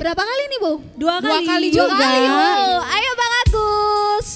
Berapa kali nih, Bu? Dua kali Dua juga. kali, Bu. Ayo Bang Agus.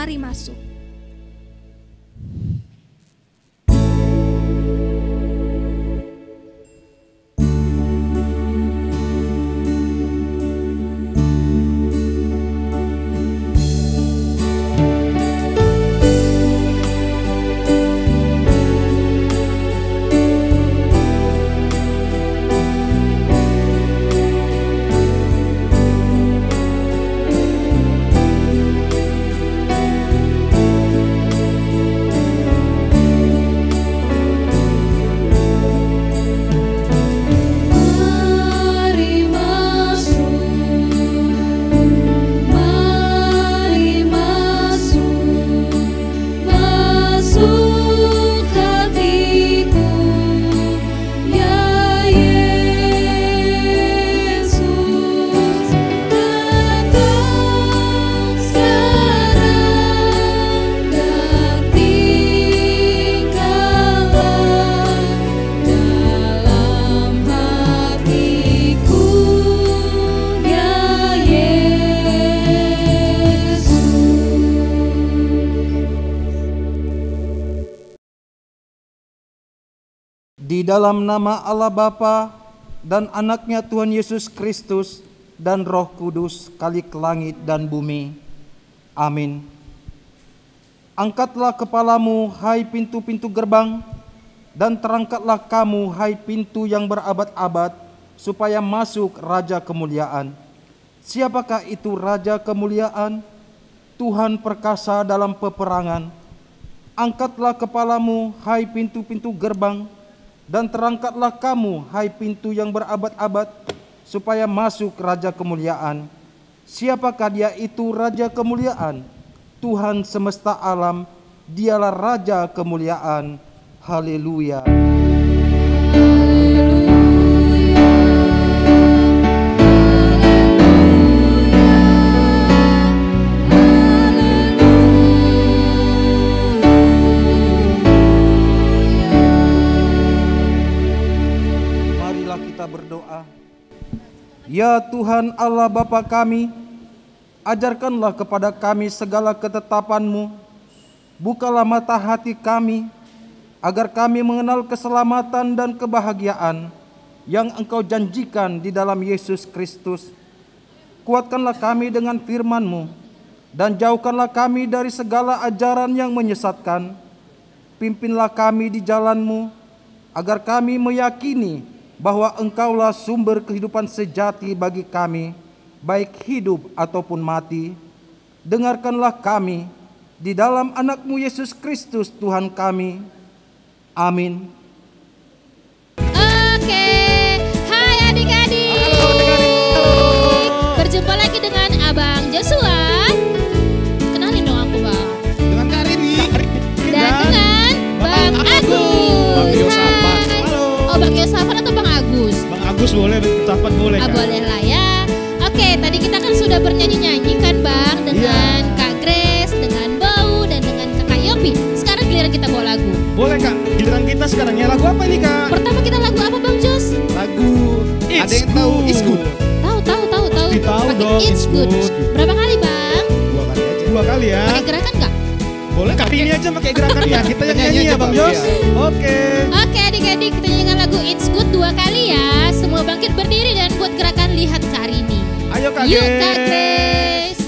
Mari masuk. Di dalam nama Allah Bapa dan anaknya Tuhan Yesus Kristus dan Roh Kudus, Khalik langit dan bumi. Amin. Angkatlah kepalamu, hai pintu-pintu gerbang, dan terangkatlah kamu, hai pintu yang berabad-abad, supaya masuk Raja Kemuliaan. Siapakah itu Raja Kemuliaan? Tuhan perkasa dalam peperangan. Angkatlah kepalamu, hai pintu-pintu gerbang, dan terangkatlah kamu, hai pintu yang berabad-abad, supaya masuk Raja Kemuliaan. Siapakah dia itu Raja Kemuliaan? Tuhan semesta alam, dialah Raja Kemuliaan. Haleluya. Berdoa. Ya Tuhan Allah Bapa kami, ajarkanlah kepada kami segala ketetapan-Mu, bukalah mata hati kami, agar kami mengenal keselamatan dan kebahagiaan yang Engkau janjikan di dalam Yesus Kristus. Kuatkanlah kami dengan firman-Mu, dan jauhkanlah kami dari segala ajaran yang menyesatkan. Pimpinlah kami di jalan-Mu, agar kami meyakini bahwa Engkaulah sumber kehidupan sejati bagi kami, baik hidup ataupun mati. Dengarkanlah kami di dalam anak-Mu Yesus Kristus Tuhan kami. Amin. Oke, hai adik-adik. Halo adik-adik. Berjumpa lagi dengan Abang Joshua. Kenalin dong aku, Bang. Dengan Kak Rini. Dan dengan Bang Agus. Bang Yosafat. Hai. Halo. Oh, Bang Yosafat atau Bang Agus? Bang Agus boleh, Bang Yosafat boleh Kak. Boleh lah ya. Oke, tadi kita kan sudah bernyanyi-nyanyi kan Bang, dengan Kak Grace, dengan Bau, dan dengan Kakak Yopi. Sekarang giliran kita bawa lagu. Boleh Kak, giliran kita sekarang ya. Lagu apa ini Kak? Pertama kita lagu apa Bang Jos? Lagu Ada yang tahu It's Good. Tahu. Tahu Pakai dong, It's Good. Berapa kali Bang? 2 kali aja. 2 kali ya. Pakai gerakan nggak? Boleh Kak, ini aja pakai gerakan ya. Kita yang nyanyi ya Bang Jos. Oke. Oke adik-adik, kita nyanyikan lagu It's Good 2 kali ya. Semua bangkit berdiri dan buat gerakan lihat Kak Rini. Ayo Kak Yuk Grace. Kak Grace.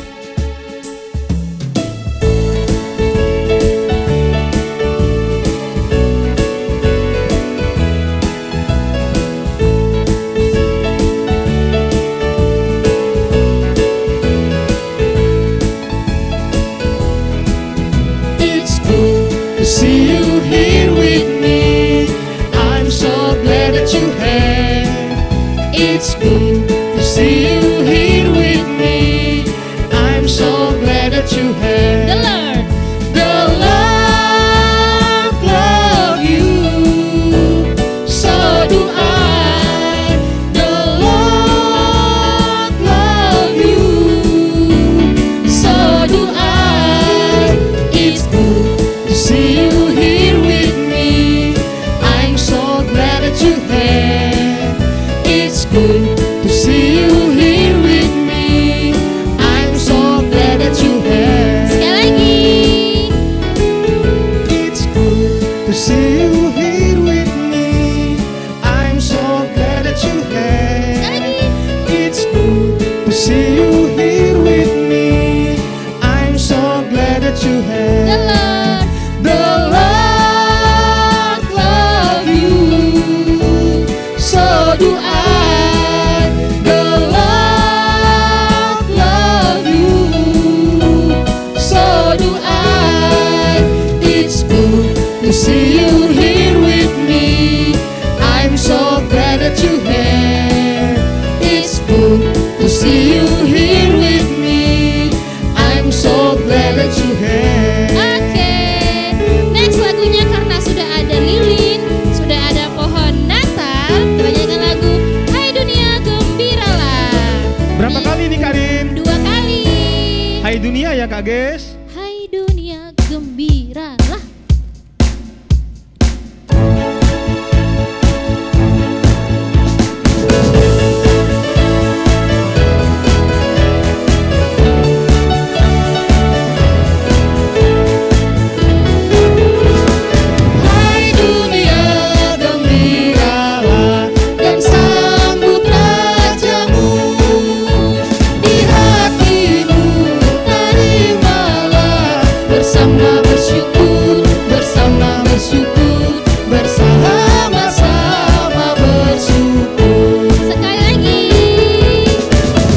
It's good to see you here with me. I'm so glad that you have. It's good to see you here with me. I'm so glad that you have. The Lord. The Lord love you. So do I. The Lord love you. So do I. It's good to see you here with me. I'm so glad that you have. It's good to see you here with me. I'm so glad that you have. Sekali lagi. to see you here with me. I'm so glad that you're here. It's good to see you here with me. I'm so glad that you're here. Oke, next lagunya karena sudah ada lilin, sudah ada pohon Natal. Kita nyanyikan lagu Hai Dunia Gembiralah. Berapa kali nih Karin? 2 kali. Hai dunia ya Kak Ges. Hai dunia gembiralah. Hai dunia gembiralah dan sambut rajamu. Di hatimu terimalah bersama bersyukur, bersama-sama bersyukur. Sekali lagi.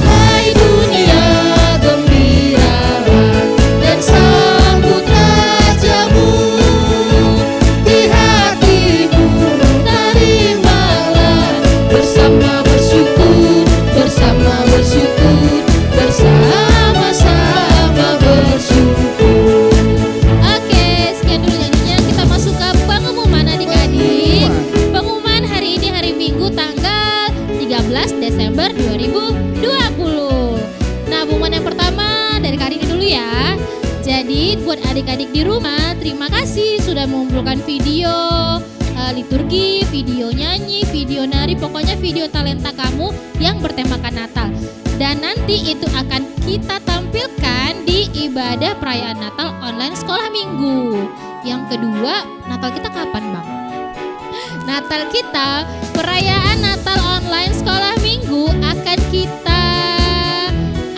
Hai dunia gembiralah dan sambut rajamu. Di hatimu terimalah bersama bersyukur, bersama-sama bersyukur. Oke, sekian dulu nyanyinya. Kita masuk ke pengumuman adik-adik. Pengumuman hari ini hari Minggu tanggal 13 Desember 2020. Nah, pengumuman yang pertama dari Karini dulu ya. Jadi buat adik-adik di rumah, terima kasih sudah mengumpulkan video liturgi, video nyanyi, video nari, pokoknya video talenta kamu yang bertemakan Natal. Dan nanti itu akan kita tampilkan di ibadah perayaan Natal online sekolah minggu. Yang kedua, Natal kita kapan Bang? Natal kita, perayaan Natal online sekolah minggu akan kita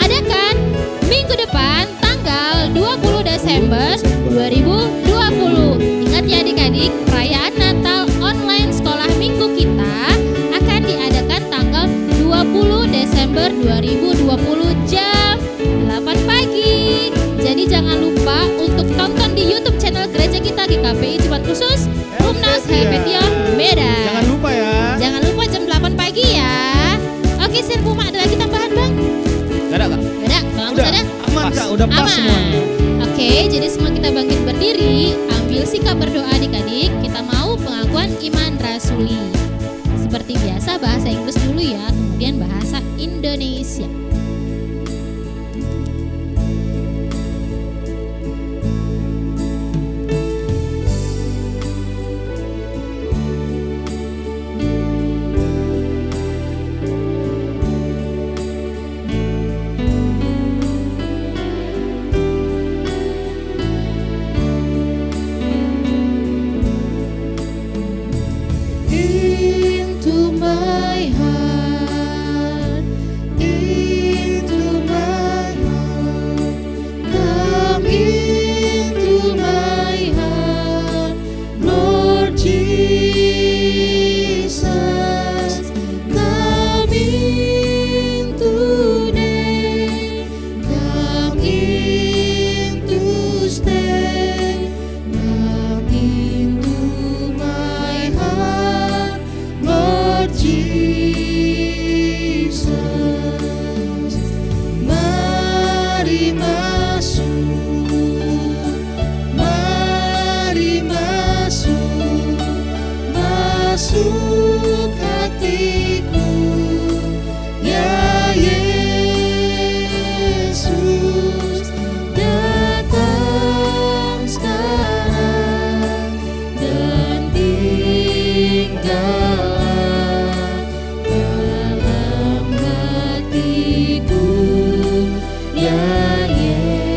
adakan minggu depan tanggal 20 Desember 2020. Ingat ya adik-adik, perayaan Natal online sekolah minggu kita akan diadakan tanggal 20 Desember 2020 jam 8 pagi. Jadi jangan lupa untuk tonton di YouTube channel gereja kita GKPI Jemaat Khusus Humnas Helvetia Medan. Jangan lupa ya. Jangan lupa jam 8 pagi ya. Oke, Sir Puma ada lagi tambahan Bang? Gak ada Kak? Gak ada? Bagus Udah ada? aman Kak, udah pas Aman. semuanya. Oke, jadi semua kita bangkit berdiri, ambil sikap berdoa adik-adik. Kita mau pengakuan iman rasuli. Seperti biasa bahasa Inggris dulu ya, kemudian bahasa Indonesia. Into my heart, into my heart, come into my heart, Lord Jesus, come in today, come in to stay, come into my heart, Lord Jesus. Mari masuk, masuk hatiku, ya Yesus, datang sekarang dan tinggallah dalam hatiku, ya Yesus.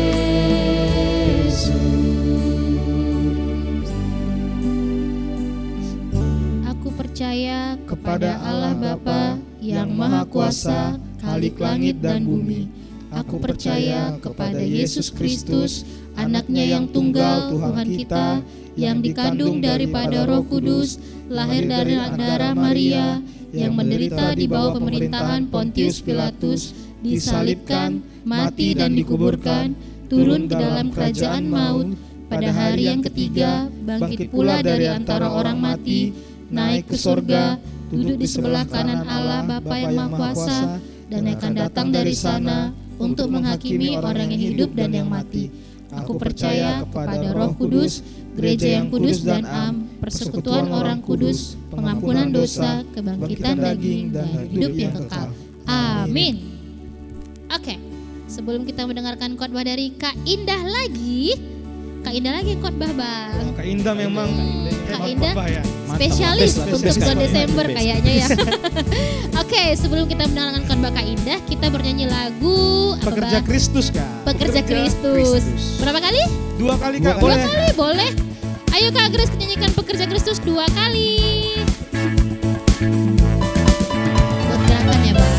Aku percaya kepada Allah Bapa yang Maha Kuasa, Khalik langit dan bumi. Aku percaya kepada Yesus Kristus, Anaknya yang tunggal Tuhan kita, yang dikandung daripada Roh Kudus, lahir dari darah Maria, yang menderita di bawah pemerintahan Pontius Pilatus, disalibkan, mati dan dikuburkan, turun ke dalam kerajaan maut, pada hari yang ketiga bangkit pula dari antara orang mati, naik ke sorga, duduk di sebelah kanan Allah Bapa yang Maha Kuasa, dan akan datang dari sana untuk menghakimi orang yang hidup dan yang mati. Aku percaya kepada Roh Kudus, gereja yang kudus dan am, persekutuan orang kudus, pengampunan dosa, kebangkitan daging, dan hidup yang kekal. Amin. Oke, sebelum kita mendengarkan khotbah dari Kak Indah lagi khotbah Bang. Kak Indah memang Kak Indah khotbah ya. spesialis untuk bulan Desember kayaknya ya. Oke, sebelum kita mendengarkan khotbah Kak Indah, kita bernyanyi lagu apa, Pekerja Bang? Kristus, Kak. Pekerja Kristus. Berapa kali? 2 kali, Kak. Dua Boleh. kali, boleh. Ayo Kak Grace nyanyikan Pekerja Kristus 2 kali. Buat gerakan ya Bang.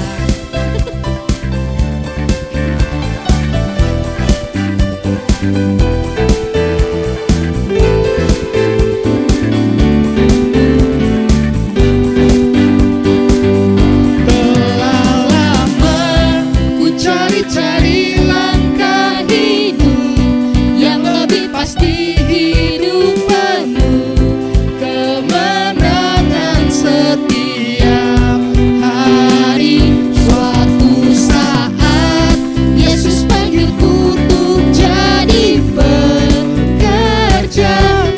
Cari langkah hidup yang lebih pasti, hidup penuh kemenangan setiap hari. Suatu saat Yesus panggilku untuk jadi pekerja,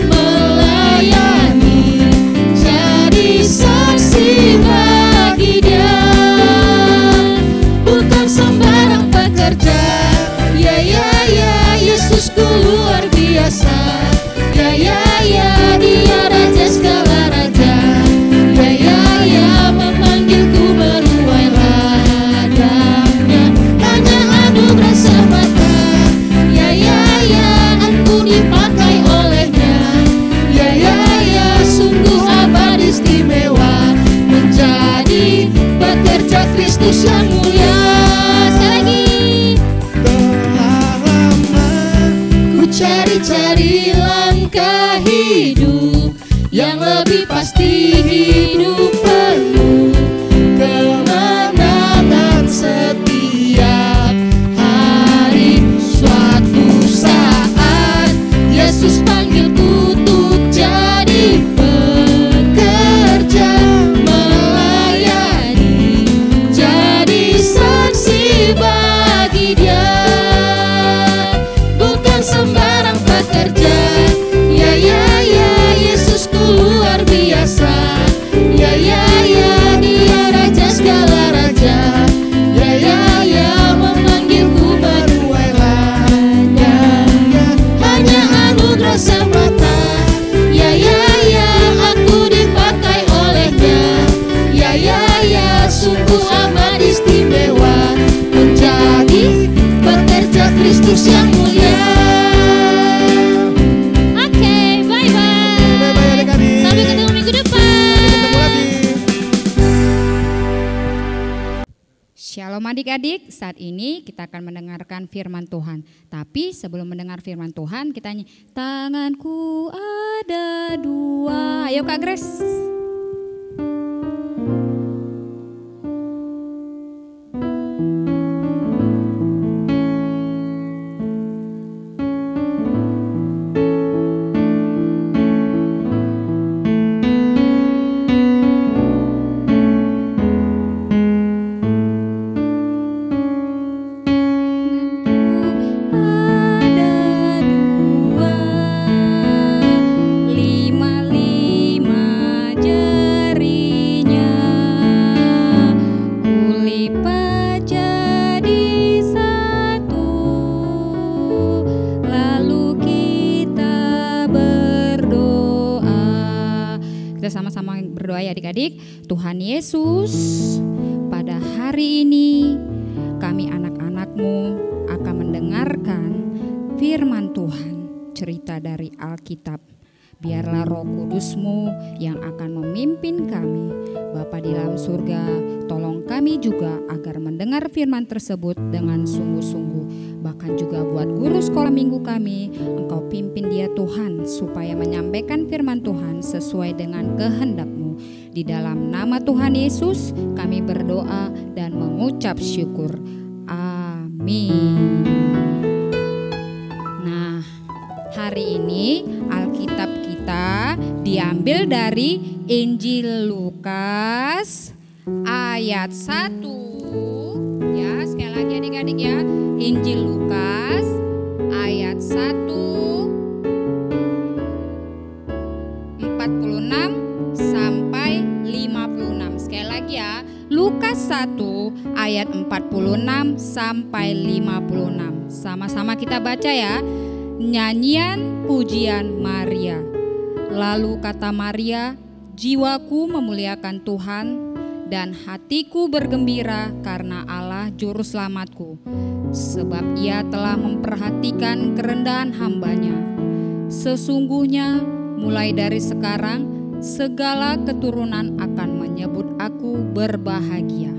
melayani, jadi saksi bagi Dia. Bukan sembarang pekerja, ya Yesusku luar biasa, ya Dia Raja segala raja, ya memanggilku menuai ladangnya, hanya anugerah semata, ya aku dipakai olehnya, ya sungguh abadi istimewa, menjadi pekerja Kristus yang mulia. Cari langkah hidup yang lebih pasti, hidup penuh kemenangan setiap hari. Suatu saat Yesus panggilku untuk jadi pekerja, melayani, jadi saksi bagi Dia. Bukan sembarang pekerja, ya Yesusku luar biasa, ya Dia Raja segala raja, ya memanggilku menuai ladangnya, hanya anugerah semata, ya aku dipakai olehnya, ya sungguh amat istimewa, menjadi pekerja Kristus yang mulia. Oke, bye-bye. Bye-bye adik-adik. Sampai ketemu minggu depan. Ketemu lagi. Shalom adik-adik, saat ini kita akan mendengarkan firman Tuhan. Tapi sebelum mendengar firman Tuhan, kita nyanyi tanganku ada 2. Ayo Kak Grace. Sama-sama berdoa ya adik-adik. Tuhan Yesus, pada hari ini kami anak-anak-Mu akan mendengarkan firman Tuhan, cerita dari Alkitab. Biarlah Roh Kudus-Mu yang akan memimpin kami. Bapa di dalam surga, tolong kami juga agar mendengar firman tersebut dengan sungguh-sungguh. Bahkan juga buat guru sekolah minggu kami, Engkau pimpin dia Tuhan, supaya menyampaikan firman Tuhan sesuai dengan kehendak-Mu. Di dalam nama Tuhan Yesus kami berdoa dan mengucap syukur. Amin. Nah, hari hari ini Alkitab kita diambil dari Injil Lukas ayat 1. Ya, sekali lagi adik-adik ya. Injil Lukas ayat 1 46 sampai 56. Sekali lagi ya. Lukas 1 ayat 46 sampai 56. Sama-sama kita baca ya. Nyanyian pujian Maria. Lalu kata Maria, jiwaku memuliakan Tuhan dan hatiku bergembira karena Allah juru selamatku, sebab Ia telah memperhatikan kerendahan hamba-Nya. Sesungguhnya mulai dari sekarang segala keturunan akan menyebut aku berbahagia,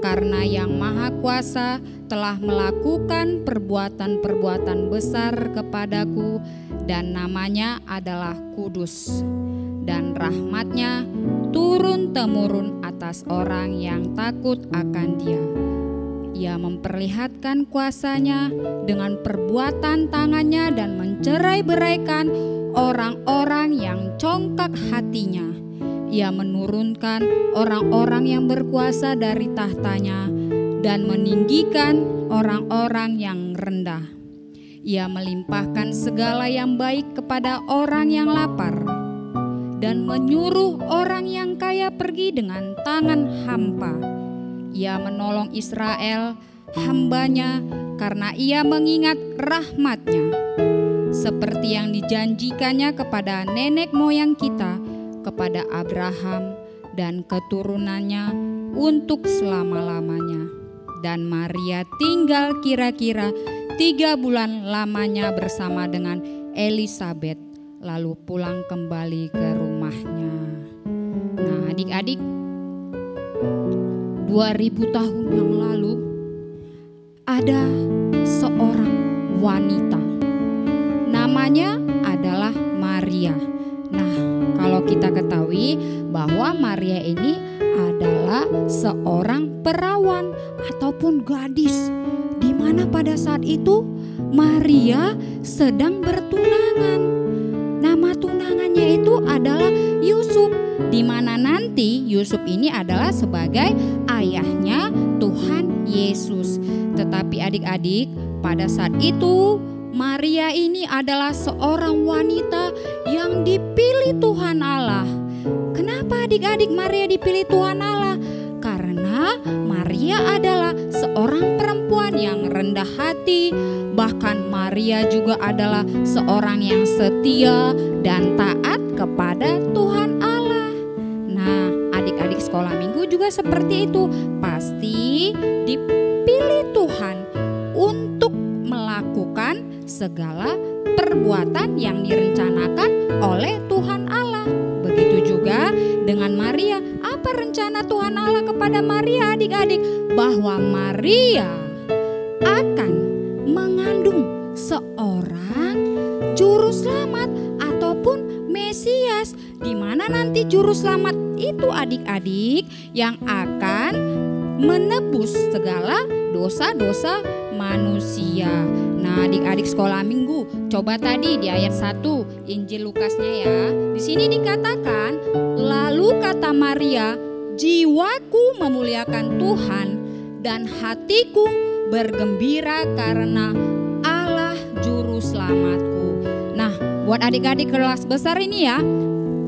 karena Yang Maha Kuasa telah melakukan perbuatan-perbuatan besar kepadaku, dan namanya adalah kudus, dan rahmat-Nya turun-temurun atas orang yang takut akan Dia. Ia memperlihatkan kuasa-Nya dengan perbuatan tangan-Nya dan mencerai-beraikan orang-orang yang congkak hatinya. Ia menurunkan orang-orang yang berkuasa dari tahtanya dan meninggikan orang-orang yang rendah. Ia melimpahkan segala yang baik kepada orang yang lapar dan menyuruh orang yang kaya pergi dengan tangan hampa. Ia menolong Israel, hamba-Nya, karena Ia mengingat rahmat-Nya, seperti yang dijanjikannya kepada nenek moyang kita, kepada Abraham dan keturunannya untuk selama-lamanya. Dan Maria tinggal kira-kira 3 bulan lamanya bersama dengan Elisabet, lalu pulang kembali ke rumahnya. Nah, adik-adik, 2000 tahun yang lalu ada seorang wanita, namanya adalah Maria. Nah, kalau kita ketahui bahwa Maria ini adalah seorang perawan ataupun gadis, di mana pada saat itu Maria sedang bertunangan. Nama tunangannya itu adalah Yusuf, di mana nanti Yusuf ini adalah sebagai ayahnya Tuhan Yesus. Tetapi adik-adik, pada saat itu Maria ini adalah seorang wanita yang dipilih Tuhan Allah. Kenapa adik-adik Maria dipilih Tuhan Allah? Karena Maria adalah seorang perempuan yang rendah hati. Bahkan Maria juga adalah seorang yang setia dan taat kepada Tuhan Allah. Nah, adik-adik sekolah minggu juga seperti itu. Pasti dipilih Tuhan untuk melakukan segala perbuatan yang direncanakan oleh Tuhan Allah. Begitu juga dengan Maria. Apa rencana Tuhan Allah kepada Maria adik-adik? Bahwa Maria akan mengandung seorang juru selamat ataupun Mesias, di mana nanti juru selamat itu adik-adik yang akan menebus segala dosa-dosa manusia. Nah, adik-adik sekolah minggu, coba tadi di ayat 1 Injil Lukasnya ya. Di sini dikatakan, lalu kata Maria, jiwaku memuliakan Tuhan dan hatiku bergembira karena Allah juru selamatku. Nah, buat adik-adik kelas besar ini ya,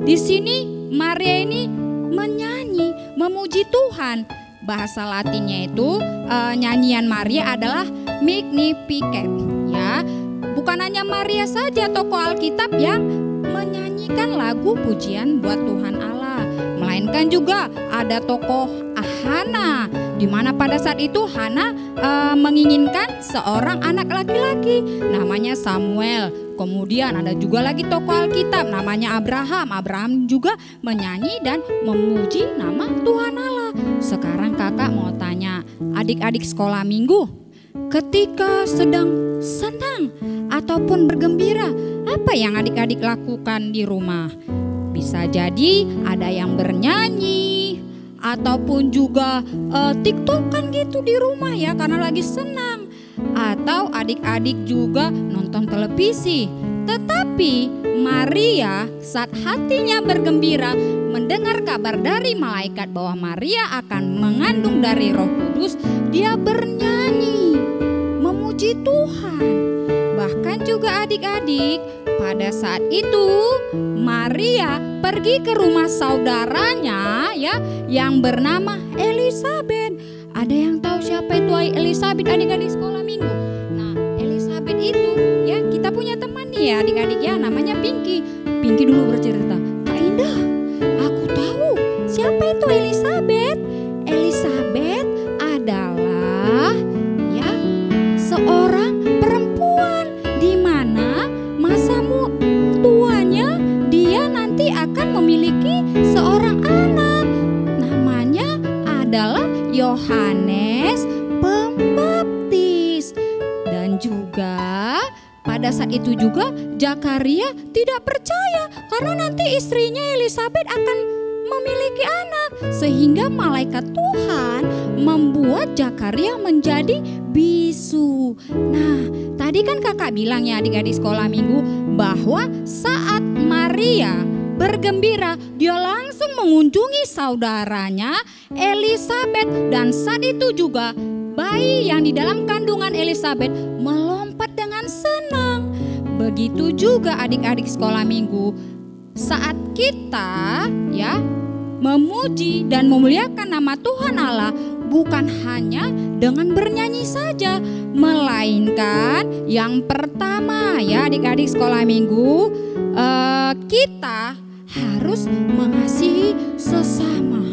di sini Maria ini menyanyi, memuji Tuhan. Bahasa Latinnya itu nyanyian Maria adalah Magnificat ya. Bukan hanya Maria saja tokoh Alkitab yang menyanyikan lagu pujian buat Tuhan Allah, melainkan juga ada tokoh Hana, di mana pada saat itu Hana menginginkan seorang anak laki-laki namanya Samuel. Kemudian ada juga lagi tokoh Alkitab namanya Abraham. Abraham juga menyanyi dan memuji nama Tuhan Allah. Sekarang kakak mau tanya adik-adik sekolah minggu, ketika sedang senang ataupun bergembira, apa yang adik-adik lakukan di rumah? Bisa jadi ada yang bernyanyi ataupun juga tiktokan gitu di rumah ya karena lagi senang. Atau adik-adik juga nonton televisi. Tetapi Tetapi Maria saat hatinya bergembira mendengar kabar dari malaikat bahwa Maria akan mengandung dari Roh Kudus, dia bernyanyi memuji Tuhan. Bahkan juga adik-adik, pada saat itu Maria pergi ke rumah saudaranya ya yang bernama Elisabet. Ada yang tahu siapa itu Elisabet adik-adik sekolah minggu? Nah, Elisabet itu ya kita punya teman nih ya adik-adik ya, namanya Pinky. Pinky dulu bercerita, Kak Indah, aku tahu siapa itu Elisabet. Elisabet adalah ya seorang perempuan di mana masa tuanya dia nanti akan memiliki seorang anak. Namanya adalah Yohanes Pembaptis. Dan juga pada saat itu juga Zakaria tidak percaya karena nanti istrinya Elisabet akan memiliki anak, sehingga malaikat Tuhan membuat Zakaria menjadi bisu. Nah, tadi kan kakak bilang ya adik-adik sekolah minggu bahwa saat Maria bergembira, dia langsung mengunjungi saudaranya Elisabet, dan saat itu juga bayi yang di dalam kandungan Elisabet melompat dengan senang. Begitu juga adik-adik sekolah minggu, saat kita ya memuji dan memuliakan nama Tuhan Allah, bukan hanya dengan bernyanyi saja, melainkan yang pertama ya adik-adik sekolah minggu, kita harus mengasihi sesama.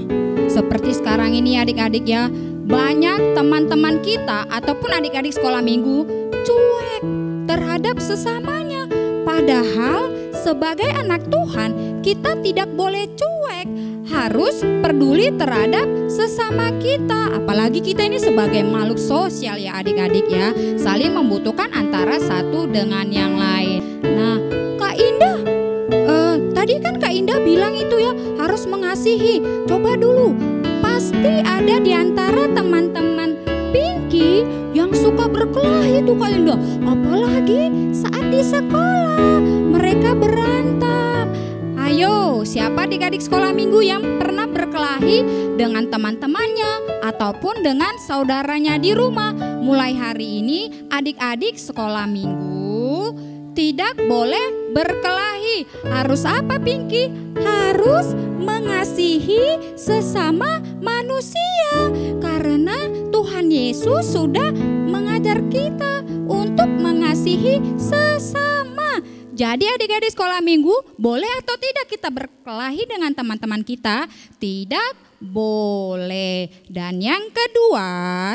Seperti sekarang ini adik-adik ya, banyak teman-teman kita ataupun adik-adik sekolah minggu cuek terhadap sesamanya. Padahal sebagai anak Tuhan kita tidak boleh cuek, harus peduli terhadap sesama kita. Apalagi kita ini sebagai makhluk sosial ya adik-adik ya, saling membutuhkan antara satu dengan yang lain. Nah, Kak Indah, tadi kan Kak Indah bilang itu ya harus mengasihi. Coba dulu, pasti ada di antara teman-teman Pinky yang suka berkelahi tuh Kak Indah. Apalagi saat di sekolah mereka berantem. Ayo, siapa adik-adik sekolah minggu yang pernah berkelahi dengan teman-temannya ataupun dengan saudaranya di rumah? Mulai hari ini adik-adik sekolah minggu tidak boleh berkelahi. Harus apa Pinky? Harus mengasihi sesama manusia. Karena Tuhan Yesus sudah mengajar kita untuk mengasihi sesama. Jadi adik-adik sekolah minggu, boleh atau tidak kita berkelahi dengan teman-teman kita? Tidak boleh. Dan yang kedua,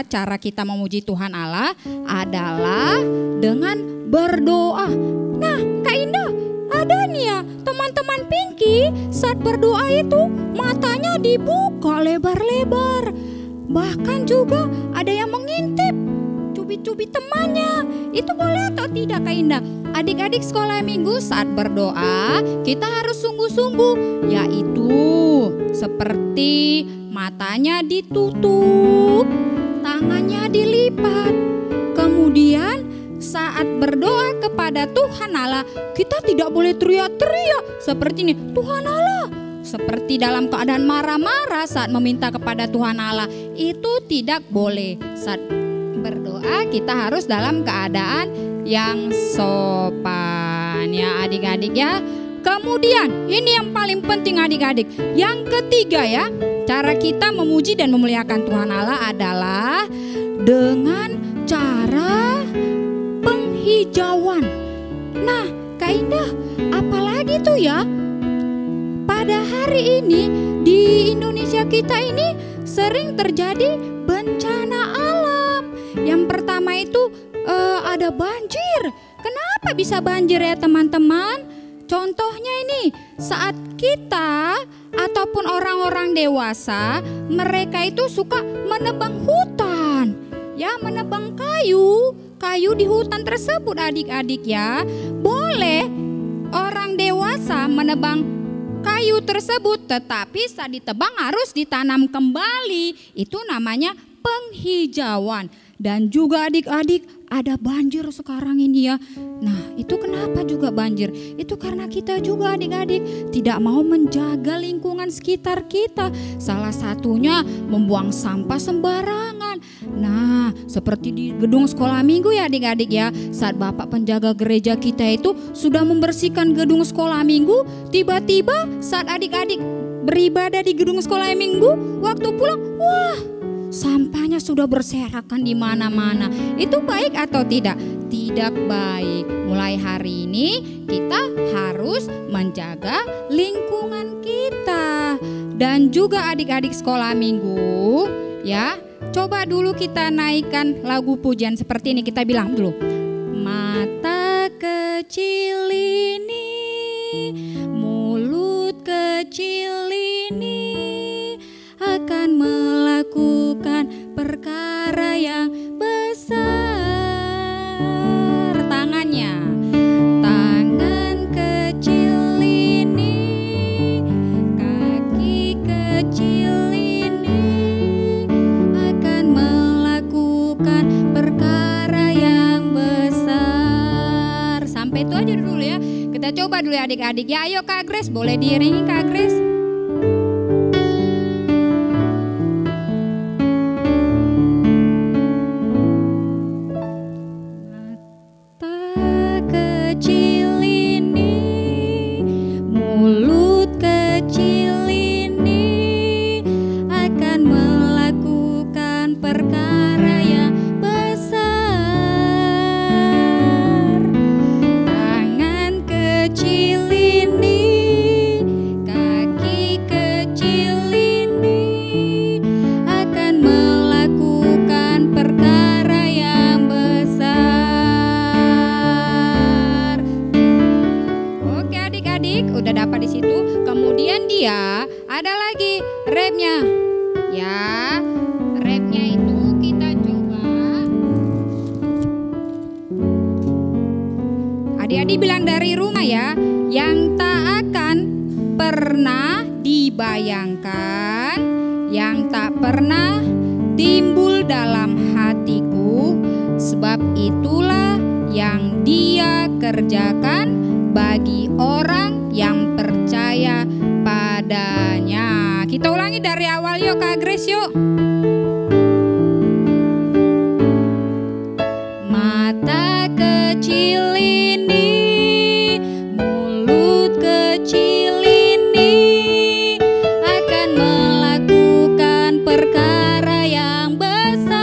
cara kita memuji Tuhan Allah adalah dengan berdoa. Nah, Kak Indah, ada nih ya teman-teman Pinky saat berdoa itu matanya dibuka lebar-lebar. Bahkan juga ada yang mengintip cubit-cubit temannya. Itu boleh atau tidak Kak Indah? Adik-adik sekolah minggu saat berdoa kita harus sungguh-sungguh, yaitu seperti matanya ditutup, tangannya dilipat. Kemudian saat berdoa kepada Tuhan Allah, kita tidak boleh teriak-teriak seperti ini, Tuhan Allah. Seperti dalam keadaan marah-marah saat meminta kepada Tuhan Allah, itu tidak boleh. Saat berdoa kita harus dalam keadaan yang sopan ya adik-adik ya. Kemudian ini yang paling penting adik-adik, yang ketiga ya, cara kita memuji dan memuliakan Tuhan Allah adalah dengan cara penghijauan. Nah Kak Indah, apalagi tuh ya, pada hari ini di Indonesia kita ini sering terjadi bencana alam. Yang pertama itu ada banjir. Kenapa bisa banjir ya teman-teman? Contohnya ini, saat kita ataupun orang-orang dewasa, mereka itu suka menebang hutan. Ya, menebang kayu di hutan tersebut adik-adik ya. Boleh orang dewasa menebang kayu tersebut, tetapi saat ditebang harus ditanam kembali. Itu namanya penghijauan. Dan juga adik-adik, ada banjir sekarang ini ya. Nah, itu kenapa juga banjir? Itu karena kita juga adik-adik tidak mau menjaga lingkungan sekitar kita. Salah satunya membuang sampah sembarangan. Nah, seperti di gedung sekolah minggu ya adik-adik ya. Saat Bapak penjaga gereja kita itu sudah membersihkan gedung sekolah minggu, tiba-tiba saat adik-adik beribadah di gedung sekolah minggu, waktu pulang, wah, sampahnya sudah berserakan di mana-mana. Itu baik atau tidak? Tidak baik. Mulai hari ini kita harus menjaga lingkungan kita. Dan juga adik-adik sekolah minggu ya, coba dulu kita naikkan lagu pujian seperti ini. Kita bilang dulu, mata kecil ini, mulut kecil ini akan melakukan perkara yang besar. Tangannya, tangan kecil ini, kaki kecil ini akan melakukan perkara yang besar. Sampai itu aja dulu ya. Kita coba dulu ya adik-adik ya. Ayo Kak Grace, boleh diiringi Kak Grace? Adik-adik bilang dari rumah ya, yang tak akan pernah dibayangkan, yang tak pernah timbul dalam hatiku, sebab itulah yang Dia kerjakan bagi orang yang percaya padanya. Kita ulangi dari awal yuk Kak Grace yuk. Mata kecil ini, mulut kecil ini akan melakukan perkara yang besar.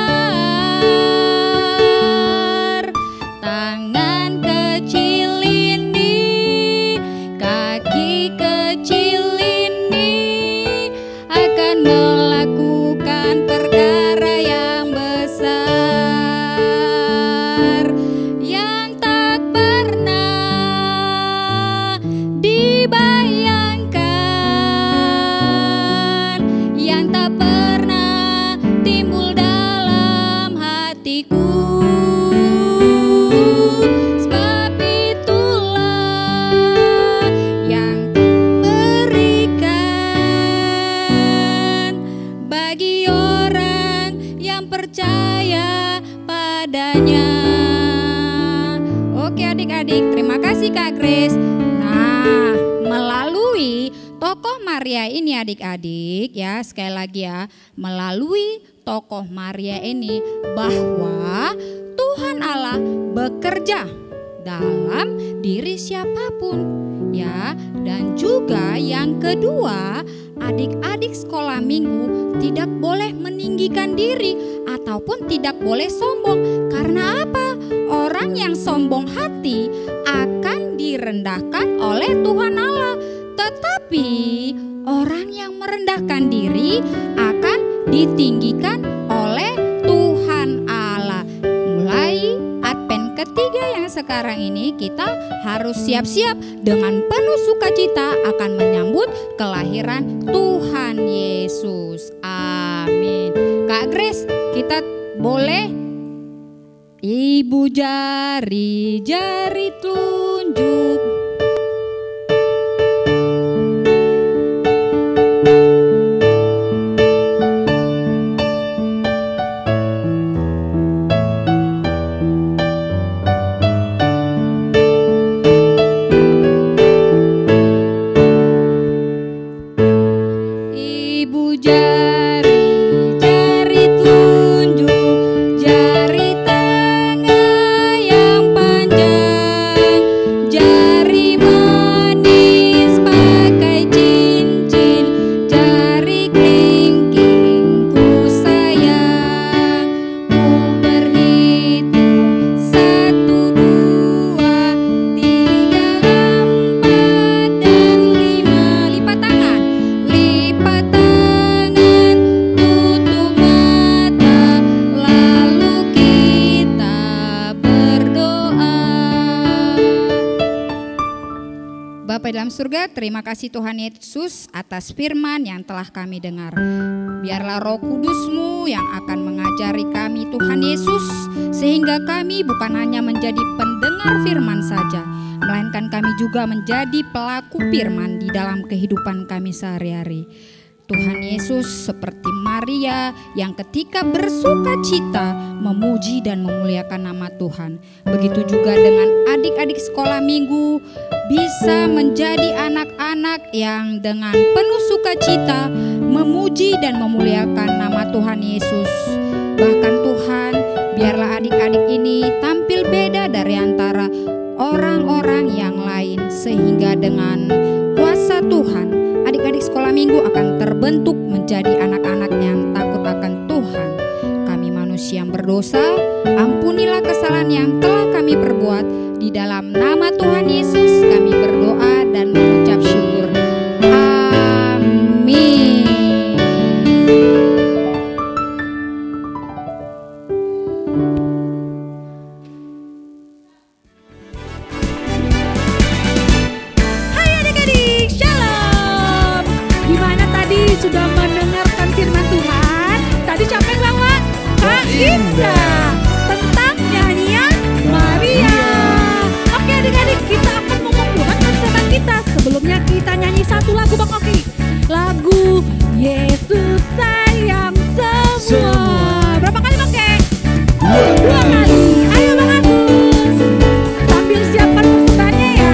Tangan kecil ini, kaki kecil ini akan melakukan perkara yang besar. Terima kasih Kak Grace. Nah, melalui tokoh Maria ini adik-adik ya, sekali lagi ya, melalui tokoh Maria ini bahwa Tuhan Allah bekerja dalam diri siapapun ya. Dan juga yang kedua, adik-adik sekolah minggu tidak boleh meninggikan diri ataupun tidak boleh sombong. Karena apa? Orang yang sombong hati akan direndahkan oleh Tuhan Allah. Tetapi orang yang merendahkan diri akan ditinggikan oleh Tuhan Allah. Mulai Advent ketiga yang sekarang ini, kita harus siap-siap dengan penuh sukacita akan menyambut kelahiran Tuhan Yesus. Amin. Kak Grace, kita boleh Ibu jari-jari tunjuk. dalam surga, terima kasih Tuhan Yesus atas firman yang telah kami dengar. Biarlah Roh Kudus-Mu yang akan mengajari kami Tuhan Yesus, sehingga kami bukan hanya menjadi pendengar firman saja, melainkan kami juga menjadi pelaku firman di dalam kehidupan kami sehari-hari. Tuhan Yesus seperti Maria yang ketika bersuka cita memuji dan memuliakan nama Tuhan. Begitu juga dengan adik-adik sekolah minggu bisa menjadi anak-anak yang dengan penuh sukacita memuji dan memuliakan nama Tuhan Yesus. Bahkan Tuhan, biarlah adik-adik ini tampil beda dari antara orang-orang yang lain, sehingga dengan kuasa Tuhan adik-adik sekolah minggu akan terbentuk menjadi anak-anak yang takut akan Tuhan. Kami manusia yang berdosa, ampunilah kesalahan yang telah kami perbuat. Di dalam nama Tuhan Yesus kami berdoa dan mengucap syukur. Amin. Sudah mendengarkan firman Tuhan. Tadi capek belum, Wak? Kak Indah tentang nyanyian Maria. Oke adik-adik, kita akan mengumpulkan persembahan kita. Sebelumnya kita nyanyi satu lagu Bang Oki. Lagu Yesus sayang semua. Berapa kali Bang Kek? 2 kali. Ayo Bang Agus, sambil siapkan persembahannya ya.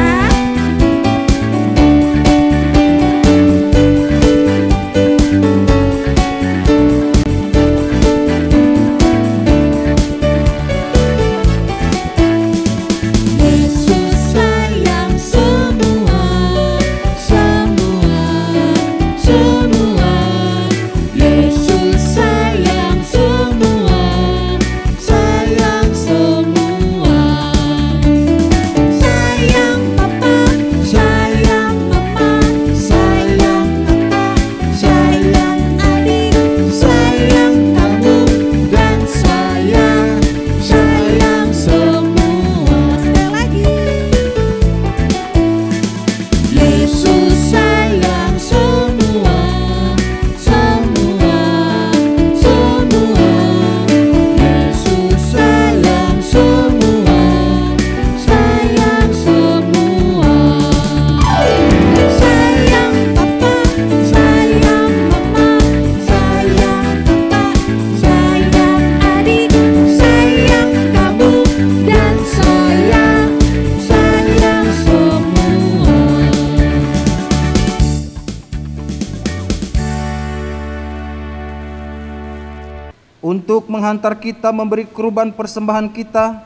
Untuk menghantar kita memberi kurban persembahan kita,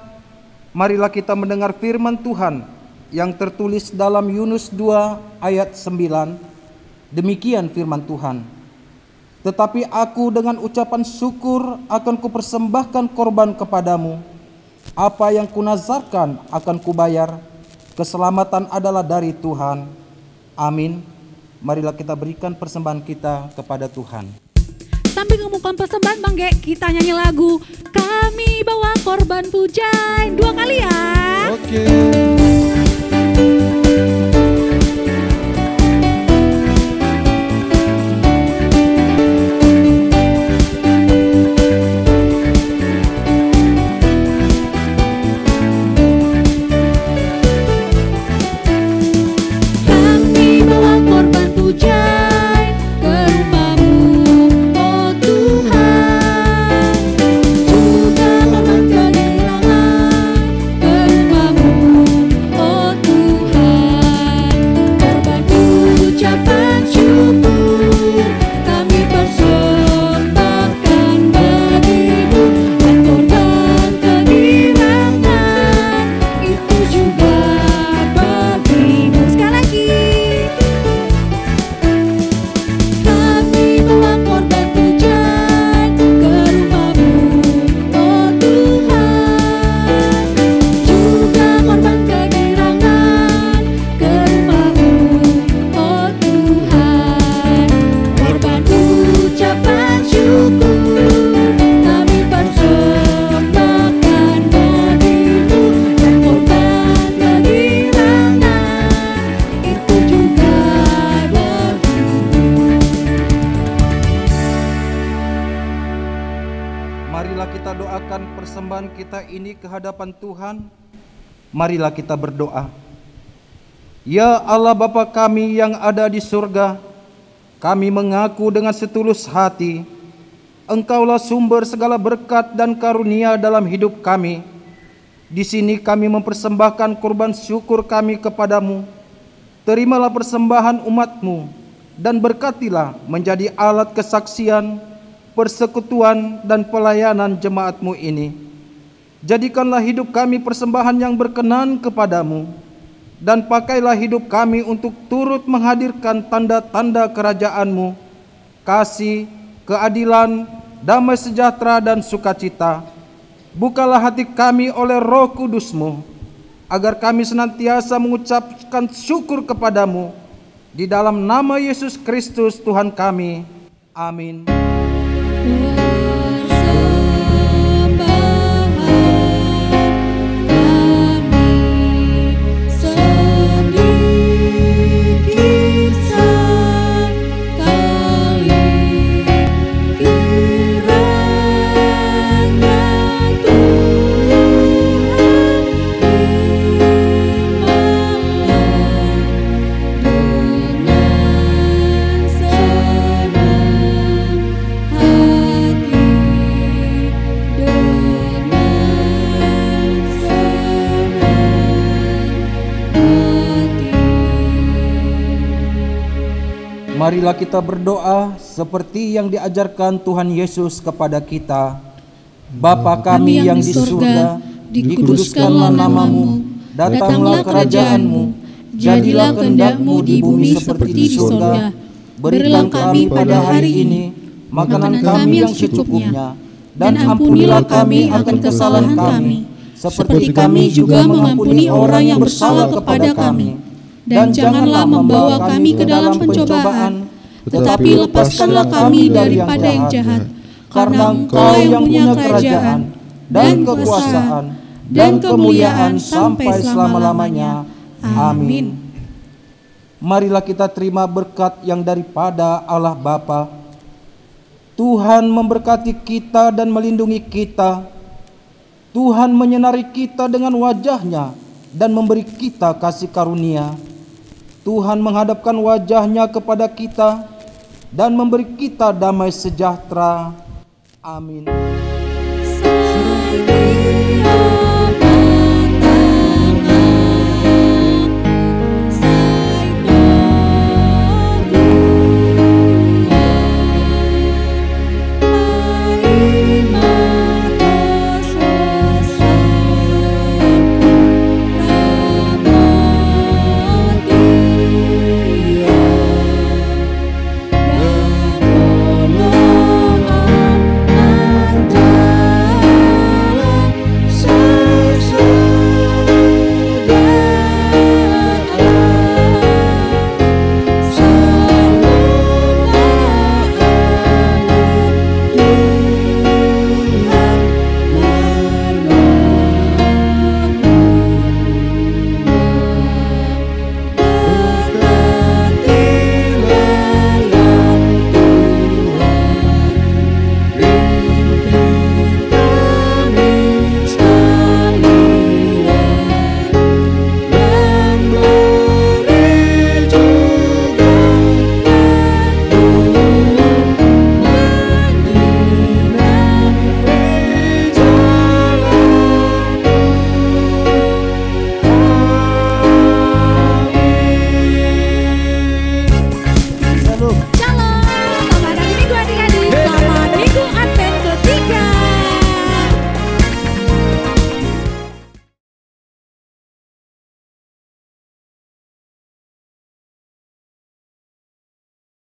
marilah kita mendengar firman Tuhan yang tertulis dalam Yunus 2 ayat 9. Demikian firman Tuhan. Tetapi aku dengan ucapan syukur akan kupersembahkan korban kepadamu. Apa yang kunazarkan akan kubayar. Keselamatan adalah dari Tuhan. Amin. Marilah kita berikan persembahan kita kepada Tuhan. Sambil ngumumkan persembahan Bang Ge, kita nyanyi lagu Kami Bawa Korban Pujian 2 kali ya. Oke. Kami bawa korban pujian ke rumah-Mu, oh Tuhan. Juga memang kehilangan ke rumah-Mu, Marilah kita doakan persembahan kita ini ke hadapan Tuhan. Marilah kita berdoa. Ya Allah Bapa kami yang ada di surga, kami mengaku dengan setulus hati, Engkaulah sumber segala berkat dan karunia dalam hidup kami. Di sini kami mempersembahkan kurban syukur kami kepadamu. Terimalah persembahan umat-Mu dan berkatilah menjadi alat kesaksian, persekutuan dan pelayanan jemaat-Mu ini. Jadikanlah hidup kami persembahan yang berkenan kepadamu, dan pakailah hidup kami untuk turut menghadirkan tanda-tanda kerajaan-Mu, kasih, keadilan, damai sejahtera dan sukacita. Bukalah hati kami oleh Roh Kudus-Mu, agar kami senantiasa mengucapkan syukur kepadamu. Di dalam nama Yesus Kristus Tuhan kami. Amin. Marilah kita berdoa seperti yang diajarkan Tuhan Yesus kepada kita. Bapa kami yang di surga, dikuduskanlah namamu, datanglah kerajaan-Mu, jadilah kehendak-Mu di bumi seperti di surga. Berikan kami pada hari ini makanan kami yang secukupnya, dan ampunilah kami akan kesalahan kami, seperti kami juga mengampuni orang yang bersalah kepada kami. Dan janganlah membawa kami ke dalam pencobaan, tetapi lepaskanlah kami daripada yang jahat. Karena Engkau yang punya kerajaan, dan kekuasaan, dan kemuliaan sampai selama-lamanya. Amin. Marilah kita terima berkat yang daripada Allah Bapa. Tuhan memberkati kita dan melindungi kita. Tuhan menyinari kita dengan wajah-Nya dan memberi kita kasih karunia. Tuhan menghadapkan wajah-Nya kepada kita dan memberi kita damai sejahtera. Amin.